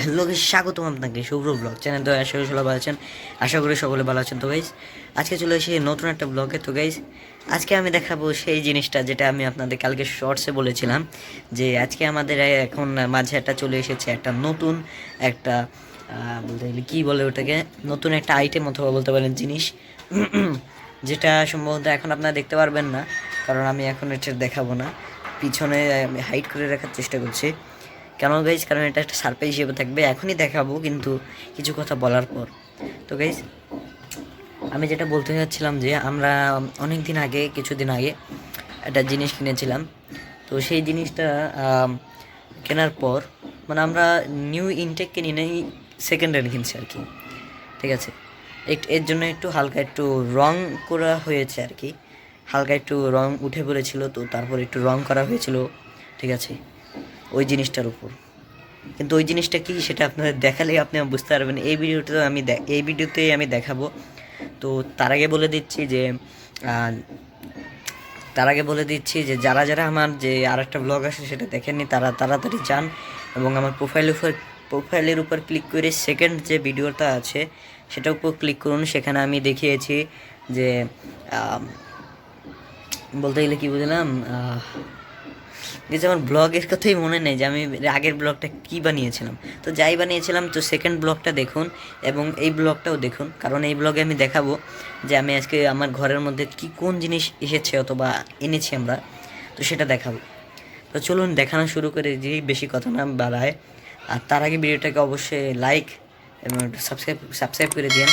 Hello guys, স্বাগতম আপনাকে শুভ্র blog channel. তো আশা করি সবাই ভালো আছেন, আশা করি সকলে ভালো আছেন। তো গাইস আজকে চলে এসেছি নতুন একটা ব্লগে। তো গাইস আজকে আমি দেখাবো সেই জিনিসটা যেটা আমি আপনাদের কালকে শর্টসে বলেছিলাম, যে আজকে আমাদের এখন মাঝে একটা চলে এসেছে একটা নতুন একটা বলতে গেলে কী বলে ওটাকে, নতুন একটা আইটেম অথবা বলতে পারেন জিনিস, যেটা সম্ভবত এখন আপনারা দেখতে পারবেন না, কারণ আমি এখন এটা দেখাবো না। পিছনে আমি হাইড করে রাখার চেষ্টা করছি। কেন গাইজ? কারণ এটা একটা সারপ্রাইজ হিসেবে থাকবে, এখনই দেখাবো কিন্তু কিছু কথা বলার পর। তো গাইজ আমি যেটা বলতে চাচ্ছিলাম যে আমরা অনেক দিন আগে, কিছুদিন আগে একটা জিনিস কিনেছিলাম। তো সেই জিনিসটা কেনার পর মানে আমরা নিউ ইনটেক কিনি নেই, সেকেন্ড হ্যান্ড কিনছি আর কি। ঠিক আছে, এর জন্য একটু হালকা একটু রং করা হয়েছে আর কি, হালকা একটু রং উঠে পড়েছিল, তো তারপর একটু রং করা হয়েছিল। ঠিক আছে, ওই জিনিসটার উপর। কিন্তু ওই জিনিসটা কি সেটা আপনাদের দেখালেই আপনি বুঝতে পারবেন। এই ভিডিওতে আমি দেখাবো। তো তার আগে বলে দিচ্ছি যে যারা যারা আমার যে আর একটা ব্লগ আছে সেটা দেখেননি তারা তাড়াতাড়ি যান এবং আমার প্রোফাইলের উপর ক্লিক করে সেকেন্ড যে ভিডিওটা আছে সেটার উপর ক্লিক করুন। সেখানে আমি দেখিয়েছি যে বলতে গেলে কী বুঝলাম, যে আমার ব্লগের কথাই মনে নেই যে আমি আগের ব্লগটা কী বানিয়েছিলাম। তো যাই বানিয়েছিলাম, তো সেকেন্ড ব্লগটা দেখুন এবং এই ব্লগটাও দেখুন, কারণ এই ব্লগে আমি দেখাবো যে আমি আজকে আমার ঘরের মধ্যে কি কোন জিনিস এসেছে অথবা এনেছি আমরা, তো সেটা দেখাবো। তো চলুন দেখানো শুরু করে দিই, বেশি কথা না বাড়ায়। আর তার আগে ভিডিওটাকে অবশ্যই লাইক এবং সাবস্ক্রাইব করে দিন,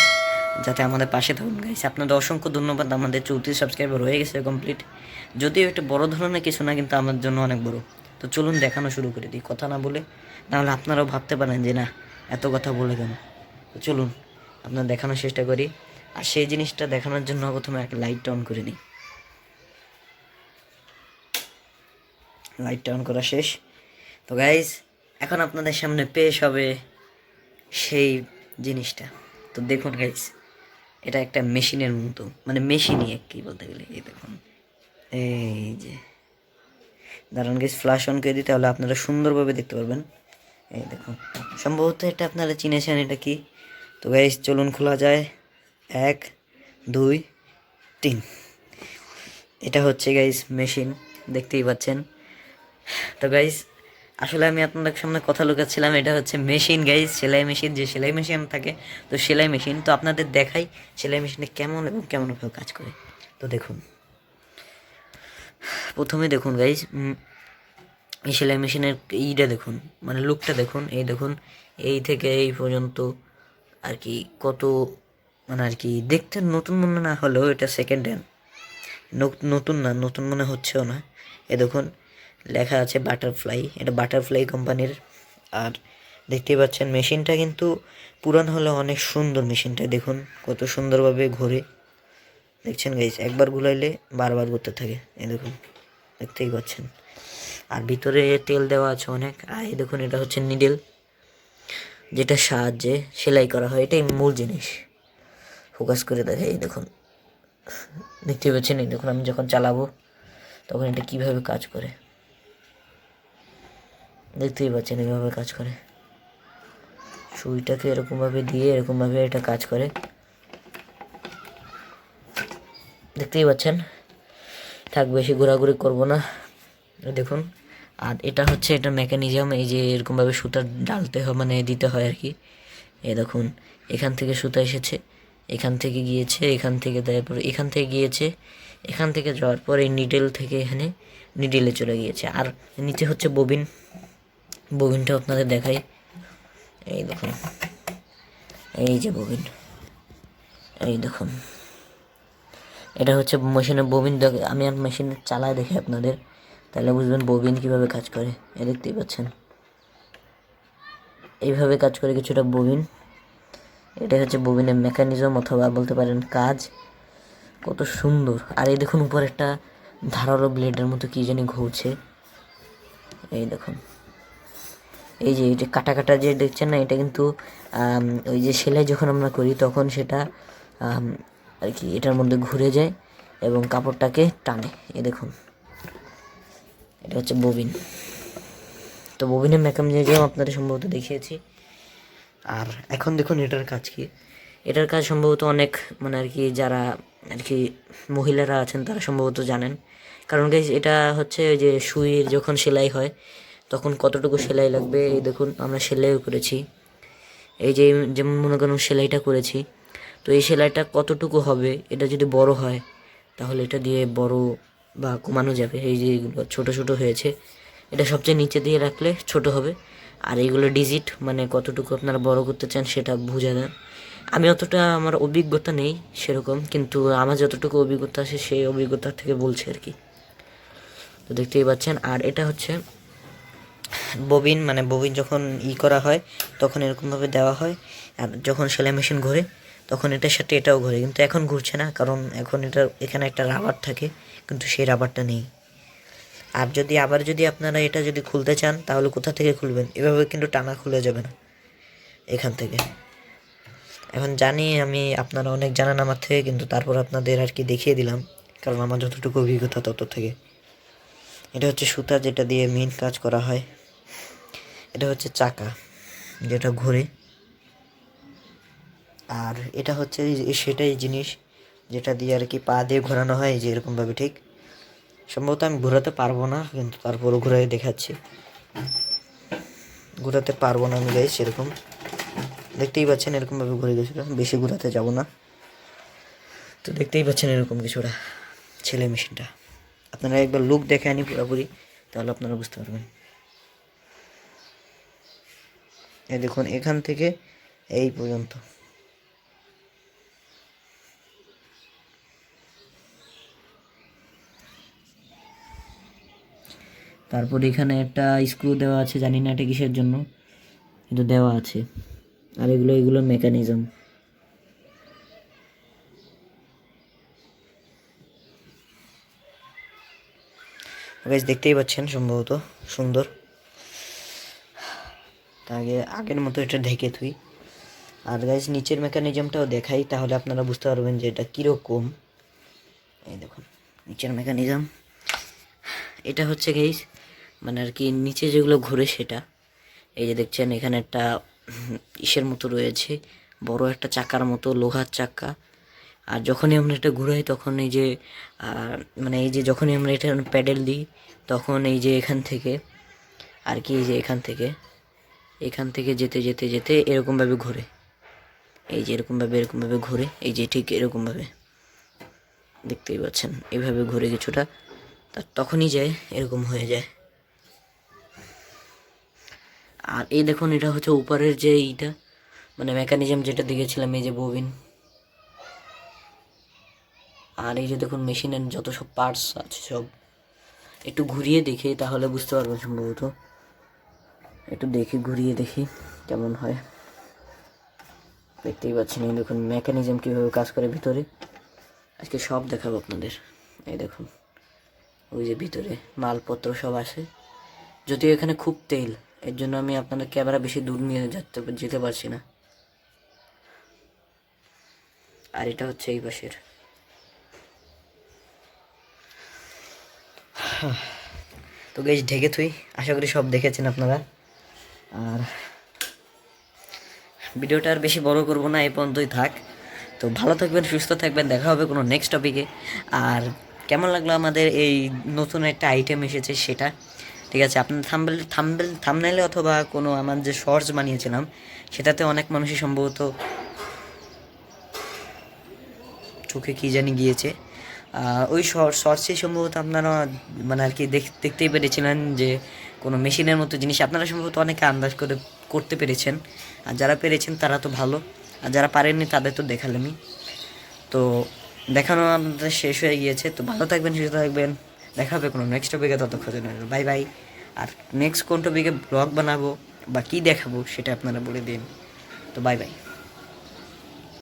যাতে আমাদের পাশে থাকুন গাইস। আপনাদের অসংখ্য ধন্যবাদ। আমাদের 34 সাবস্ক্রাইবার হয়ে গেছে কমপ্লিট, যদিও একটা বড় ধরনের কিছু না, কিন্তু আমার জন্য অনেক বড়। তো চলুন দেখানো শুরু করে দিই, কথা না বলে, নাহলে আপনারাও ভাবতে পারেন যে না এত কথা বলে কেন। তো চলুন আপনার দেখানোর চেষ্টা করি। আর সেই জিনিসটা দেখানোর জন্য প্রথমে একটা লাইটটা অন করে নিই। লাইটটা অন করা শেষ। তো গাইস এখন আপনাদের সামনে পেশ হবে সেই জিনিসটা। তো দেখুন গাইস, এটা একটা মেশিনের মতো, মানে মেশিনই এক কি বলতে গেলে। এই দেখুন, এই যে দাঁড়ান গাইস, ফ্ল্যাশ অন করে দিই, তাহলে আপনারা সুন্দরভাবে দেখতে পারবেন। এই দেখুন, সম্ভবত এটা আপনারা চিনেছেন, এটা কি। তো গাইস চলুন খোলা যায়, 1 2 3। এটা হচ্ছে গাইস মেশিন, দেখতেই পাচ্ছেন। তো গাইস আসলে আমি আপনাদের সামনে কথা লুকাচ্ছিলাম, এটা হচ্ছে মেশিন গাইস, সেলাই মেশিন, যে সেলাই মেশিন থাকে। তো সেলাই মেশিন, তো আপনাদের দেখাই সেলাই মেশিনে কেমন এবং কেমনভাবে কাজ করে। তো দেখুন, প্রথমে দেখুন গাইস, এই সেলাই মেশিনের এইটা দেখুন, মানে লুকটা দেখুন। এই দেখুন, এই থেকে এই পর্যন্ত আর কি কত, মানে আর কি দেখতে নতুন মনে না হলেও এটা সেকেন্ড হ্যান্ড, নতুন না, নতুন মনে হচ্ছেও না। এ দেখুন লেখা আছে বাটারফ্লাই, এটা বাটারফ্লাই কোম্পানির। আর দেখতেই পাচ্ছেন মেশিনটা কিন্তু পুরান হলেও অনেক সুন্দর। মেশিনটা দেখুন কত সুন্দরভাবে ঘোরে, দেখছেন গাইস, একবার ঘুরাইলে বারবার ঘুরতে থাকে। এই দেখুন, দেখতেই পাচ্ছেন। আর ভিতরে তেল দেওয়া আছে অনেক। আর এই দেখুন, এটা হচ্ছে নিডেল, যেটা সাহায্যে সেলাই করা হয়, এটাই মূল জিনিস। ফোকাস করে দেখে, এই দেখুন, দেখতেই পাচ্ছেন। এই দেখুন, আমি যখন চালাবো তখন এটা কিভাবে কাজ করে, দেখতেই পাচ্ছেন এইভাবে কাজ করে। সুইটাকে এরকমভাবে দিয়ে এরকমভাবে এটা কাজ করে, দেখতেই পাচ্ছেন। থাক, বেশি ঘোরাঘুরি করবো না, দেখুন। আর এটা হচ্ছে এটা মেকানিজম, এই যে এরকমভাবে সুতা ডালতে হয়, মানে দিতে হয় আর কি। এই দেখুন, এখান থেকে সুতা এসেছে, এখান থেকে গিয়েছে, এখান থেকে, তারপর এখান থেকে গিয়েছে, এখান থেকে যাওয়ার পর এই নিডেল থেকে এখানে নিডেলে চলে গিয়েছে। আর নিচে হচ্ছে ববিন, ববিনটা আপনাদের দেখাই। এই দেখুন, এই যে ববিন, এই দেখুন, এটা হচ্ছে মেশিনের ববিন। আমি আর মেশিনে চালায় দেখি আপনাদের, তাহলে বুঝবেন ববিন কীভাবে কাজ করে। এ দেখতেই পাচ্ছেন, এইভাবে কাজ করে কিছুটা ববিন। এটা হচ্ছে ববিনের মেকানিজম অথবা বলতে পারেন কাজ, কত সুন্দর। আর এই দেখুন উপর একটা ধারালো ব্লেডের মতো কী জানি ঘুরছে, এই দেখুন। এই যে এটা কাটা কাটা যে দেখছেন না, এটা কিন্তু ওই যে সেলাই যখন আমরা করি তখন সেটা আর কি এটার মধ্যে ঘুরে যায় এবং কাপড়টাকে টানে। এ দেখুন, এটা হচ্ছে ববিন। তো ববিনের মেকানিজম আপনাদের সম্ভবত দেখিয়েছি। আর এখন দেখুন এটার কাজ কি, এটার কাজ সম্ভবত অনেক মানে আর কি যারা আর কি মহিলারা আছেন তারা সম্ভবত জানেন। কারণ গাইজ এটা হচ্ছে ওই যে সুইয়ের যখন সেলাই হয় তখন কতটুকু সেলাই লাগবে, এই দেখুন আমরা সেলাইও করেছি। এই যে যেমন মনে করুন সেলাইটা করেছি, তো এই সেলাইটা কতটুকু হবে, এটা যদি বড় হয় তাহলে এটা দিয়ে বড় বা কমানো যাবে। এই যে এগুলো ছোটো ছোটো হয়েছে, এটা সবচেয়ে নিচে দিয়ে রাখলে ছোট হবে। আর এইগুলো ডিজিট মানে কতটুকু আপনারা বড় করতে চান সেটা বুঝে দেন। আমি অতটা আমার অভিজ্ঞতা নেই সেরকম, কিন্তু আমার যতটুকু অভিজ্ঞতা আছে সেই অভিজ্ঞতা থেকে বলছি আর কি। তো দেখতেই পাচ্ছেন। আর এটা হচ্ছে ববিন, মানে ববিন যখন করা হয় তখন এরকমভাবে দেওয়া হয়, আর যখন সেলাই মেশিন ঘোরে তখন এটার সাথে এটাও ঘোরে, কিন্তু এখন ঘুরছে না কারণ এখন এটা এখানে একটা রাবার থাকে, কিন্তু সেই রাবারটা নেই। আর যদি আপনারা এটা যদি খুলতে চান তাহলে কোথা থেকে খুলবেন, এভাবে কিন্তু টানা খুলে যাবে না এখান থেকে। এখন জানি আমি আপনারা অনেক জানেন আমার থেকে, কিন্তু তারপর আপনাদের আর কি দেখিয়ে দিলাম কারণ আমার যতটুকু অভিজ্ঞতা তত থেকে। এটা হচ্ছে সুতা যেটা দিয়ে মেইন কাজ করা হয়। এটা হচ্ছে চাকা যেটা ঘোরে। আর এটা হচ্ছে সেটাই জিনিস যেটা দিয়ে আর কি পা দিয়ে ঘোরানো হয়, যে এরকমভাবে। ঠিক সম্ভবত আমি ঘোরাতে পারবো না, কিন্তু তারপরও ঘুরাই দেখাচ্ছি। ঘোরাতে পারবো না আমি গাইস, সেরকম দেখতেই পাচ্ছেন এরকমভাবে ঘুরে গেছিলো, বেশি ঘোরাতে যাব না। তো দেখতেই পাচ্ছেন এরকম কিছুটা সেলাই মেশিনটা। আপনারা একবার লুক দেখে আনি পুরোপুরি, তাহলে আপনারা বুঝতে পারবেন। এই দেখুন এখান থেকে এই পর্যন্ত। তারপর এখানে একটা স্ক্রু দেওয়া আছে, জানি না এটা কিসের জন্য, কিন্তু দেওয়া আছে। আর এগুলো মেকানিজম। গাইস দেখতেই পাচ্ছেন সম্ভবত সুন্দর। তাকে আগের মতো এটা ঢেকে থুই। আর গাইস নিচের মেকানিজমটাও দেখাই, তাহলে আপনারা বুঝতে পারবেন যে এটা কীরকম। এই দেখুন নিচের মেকানিজম। এটা হচ্ছে গাইস মানে আর কি নিচে যেগুলো ঘুরে সেটা। এই যে দেখছেন এখানে একটা ইসের মতো রয়েছে, বড় একটা চাকার মতো, লোহার চাকা। আর যখনই আমরা এটা ঘুরাই তখন এই যে মানে এই যে যখনই আমরা এটা প্যাডেল দিই তখন এই যে এখান থেকে আর কি, এই যে এখান থেকে যেতে যেতে যেতে এরকমভাবে ঘোরে। এই যে এরকমভাবে ঘোরে, এই যে ঠিক এরকমভাবে দেখতেই পাচ্ছেন, এইভাবে ঘুরে কিছুটা, তার তখনই যায় এরকম হয়ে যায়। আর এই দেখুন এটা হচ্ছে উপরের যে এইটা মানে মেকানিজম যেটা দেখেছিলাম, এই যে ববিন। আর এই যে দেখুন মেশিনের যত সব পার্টস আছে সব। একটু ঘুরিয়ে দেখি তাহলে বুঝতে পারবেন সম্ভবত। একটু দেখি ঘুরিয়ে দেখি কেমন হয়। দেখতেই পাচ্ছেন এই দেখুন মেকানিজম কীভাবে কাজ করে ভিতরে। আজকে সব দেখাবো আপনাদের। এই দেখুন ওই যে ভিতরে মালপত্র সব আসে, যদিও এখানে খুব তেল, এর জন্য আমি আপনাদের ক্যামেরা বেশি দূর নিয়ে যেতে পারছি না। আর এটা হচ্ছে এই পাশের। তো গাইস ঢেকে থুই, আশা করি সব দেখেছেন আপনারা। আর ভিডিওটা আর বেশি বড় করব না, এই পর্যন্তই থাক। তো ভালো থাকবেন, সুস্থ থাকবেন, দেখা হবে কোনো নেক্সট টপিকে। আর কেমন লাগলো আমাদের এই নতুন একটা আইটেম এসেছে সেটা, ঠিক আছে। আপনার থাম্বনেলে অথবা কোনো আমার যে শর্টস বানিয়েছিলাম সেটাতে অনেক মানুষই সম্ভবত চোখে কী জানি গিয়েছে, ওই শর্টসেই সম্ভবত আপনারা মানে আর কি দেখতেই পেরেছিলেন যে কোনো মেশিনের মতো জিনিস। আপনারা সম্ভবত অনেকে আন্দাজ করতে পেরেছেন, আর যারা পেরেছেন তারা তো ভালো, আর যারা পারেননি তাদের তো দেখালামই। তো দেখানো আমাদের শেষ হয়ে গিয়েছে। তো ভালো থাকবেন, সুস্থ থাকবেন, দেখা হবে কোনো নেক্সট টপিকে। ততক্ষণ বাই বাই। আর নেক্সট কোন টপিকে ব্লগ বানাবো বা কী দেখাবো সেটা আপনারা বলে দিন। তো বাই বাই।